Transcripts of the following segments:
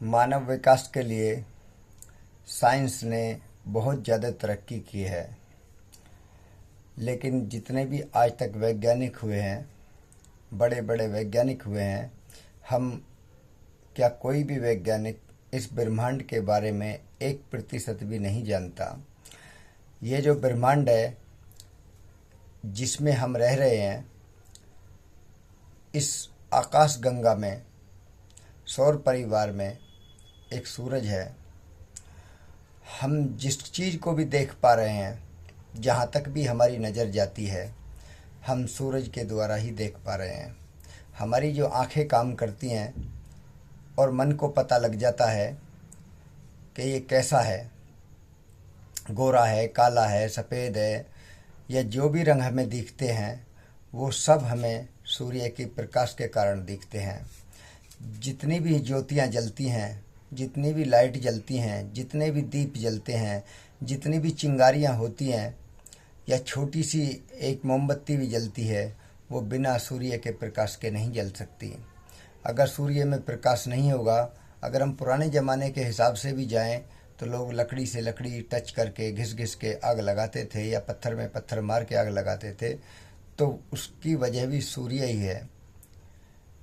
मानव विकास के लिए साइंस ने बहुत ज़्यादा तरक्की की है, लेकिन जितने भी आज तक वैज्ञानिक हुए हैं, बड़े बड़े वैज्ञानिक हुए हैं, हम क्या कोई भी वैज्ञानिक इस ब्रह्मांड के बारे में 1% भी नहीं जानता। ये जो ब्रह्मांड है जिसमें हम रह रहे हैं, इस आकाश गंगा में, सौर परिवार में एक सूरज है। हम जिस चीज़ को भी देख पा रहे हैं, जहाँ तक भी हमारी नज़र जाती है, हम सूरज के द्वारा ही देख पा रहे हैं। हमारी जो आंखें काम करती हैं और मन को पता लग जाता है कि ये कैसा है, गोरा है, काला है, सफ़ेद है, या जो भी रंग हमें दिखते हैं वो सब हमें सूर्य के प्रकाश के कारण दिखते हैं। जितनी भी ज्योतियाँ जलती हैं, जितनी भी लाइट जलती हैं, जितने भी दीप जलते हैं, जितनी भी चिंगारियाँ होती हैं, या छोटी सी एक मोमबत्ती भी जलती है, वो बिना सूर्य के प्रकाश के नहीं जल सकती। अगर सूर्य में प्रकाश नहीं होगा, अगर हम पुराने ज़माने के हिसाब से भी जाएं तो लोग लकड़ी से लकड़ी टच करके घिस घिस के आग लगाते थे, या पत्थर में पत्थर मार के आग लगाते थे, तो उसकी वजह भी सूर्य ही है।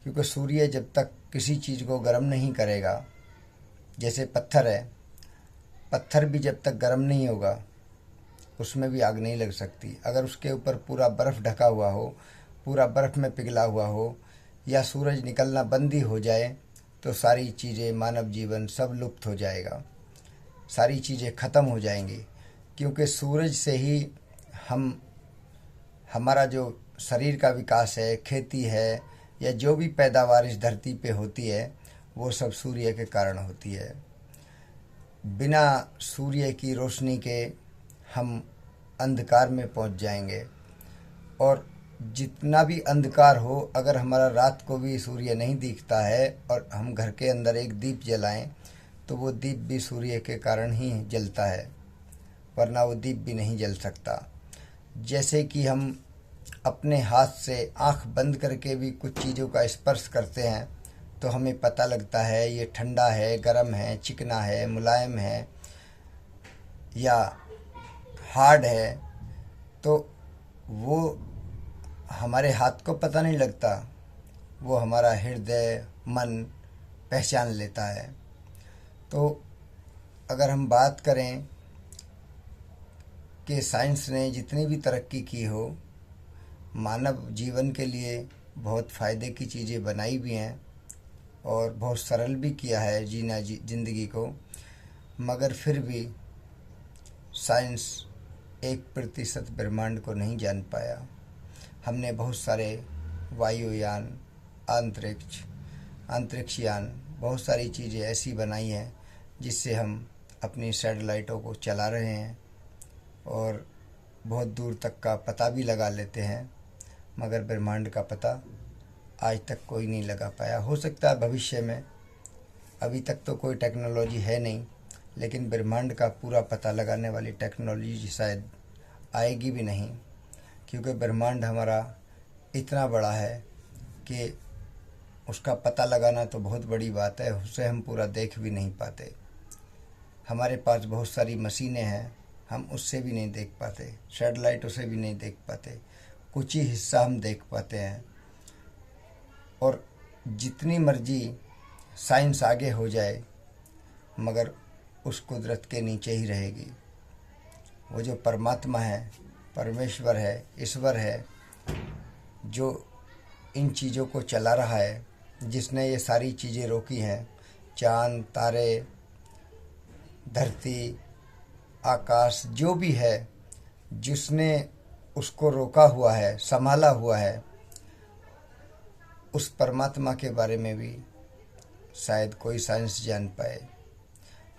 क्योंकि सूर्य जब तक किसी चीज़ को गर्म नहीं करेगा, जैसे पत्थर है, पत्थर भी जब तक गर्म नहीं होगा उसमें भी आग नहीं लग सकती। अगर उसके ऊपर पूरा बर्फ़ ढका हुआ हो, पूरा बर्फ़ में पिघला हुआ हो, या सूरज निकलना बंद ही हो जाए तो सारी चीज़ें, मानव जीवन सब लुप्त हो जाएगा, सारी चीज़ें ख़त्म हो जाएंगी। क्योंकि सूरज से ही हमारा जो शरीर का विकास है, खेती है, या जो भी पैदावार इस धरती पे होती है, वो सब सूर्य के कारण होती है। बिना सूर्य की रोशनी के हम अंधकार में पहुंच जाएंगे, और जितना भी अंधकार हो, अगर हमारा रात को भी सूर्य नहीं दिखता है और हम घर के अंदर एक दीप जलाएं तो वो दीप भी सूर्य के कारण ही जलता है, वरना वो दीप भी नहीं जल सकता। जैसे कि हम अपने हाथ से आंख बंद करके भी कुछ चीज़ों का स्पर्श करते हैं तो हमें पता लगता है ये ठंडा है, गर्म है, चिकना है, मुलायम है या हार्ड है। तो वो हमारे हाथ को पता नहीं लगता, वो हमारा हृदय, मन पहचान लेता है। तो अगर हम बात करें कि साइंस ने जितनी भी तरक्की की हो, मानव जीवन के लिए बहुत फ़ायदे की चीज़ें बनाई भी हैं और बहुत सरल भी किया है जीना ज़िंदगी को, मगर फिर भी साइंस 1% ब्रह्मांड को नहीं जान पाया। हमने बहुत सारे वायुयान, अंतरिक्षयान, बहुत सारी चीज़ें ऐसी बनाई हैं जिससे हम अपनी सैटेलाइटों को चला रहे हैं और बहुत दूर तक का पता भी लगा लेते हैं, मगर ब्रह्मांड का पता आज तक कोई नहीं लगा पाया। हो सकता है भविष्य में, अभी तक तो कोई टेक्नोलॉजी है नहीं, लेकिन ब्रह्मांड का पूरा पता लगाने वाली टेक्नोलॉजी शायद आएगी भी नहीं। क्योंकि ब्रह्मांड हमारा इतना बड़ा है कि उसका पता लगाना तो बहुत बड़ी बात है, उसे हम पूरा देख भी नहीं पाते। हमारे पास बहुत सारी मशीनें हैं, हम उससे भी नहीं देख पाते, सैटेलाइट उसे भी नहीं देख पाते, कुछ ही हिस्सा हम देख पाते हैं। और जितनी मर्जी साइंस आगे हो जाए, मगर उस कुदरत के नीचे ही रहेगी। वो जो परमात्मा है, परमेश्वर है, ईश्वर है, जो इन चीज़ों को चला रहा है, जिसने ये सारी चीज़ें रोकी हैं, चाँद, तारे, धरती, आकाश, जो भी है, जिसने उसको रोका हुआ है, संभाला हुआ है, उस परमात्मा के बारे में भी शायद कोई साइंस जान पाए।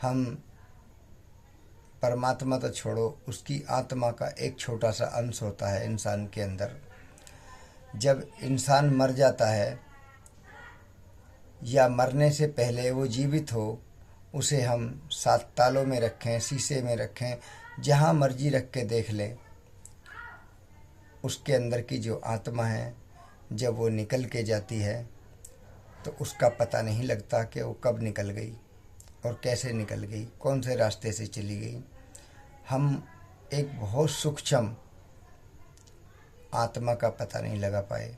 हम परमात्मा तो छोड़ो, उसकी आत्मा का एक छोटा सा अंश होता है इंसान के अंदर। जब इंसान मर जाता है या मरने से पहले वो जीवित हो, उसे हम 7 तालों में रखें, शीशे में रखें, जहाँ मर्जी रख के देख लें, उसके अंदर की जो आत्मा है, जब वो निकल के जाती है तो उसका पता नहीं लगता कि वो कब निकल गई। और कैसे निकल गई, कौन से रास्ते से चली गई, हम एक बहुत सूक्ष्म आत्मा का पता नहीं लगा पाए।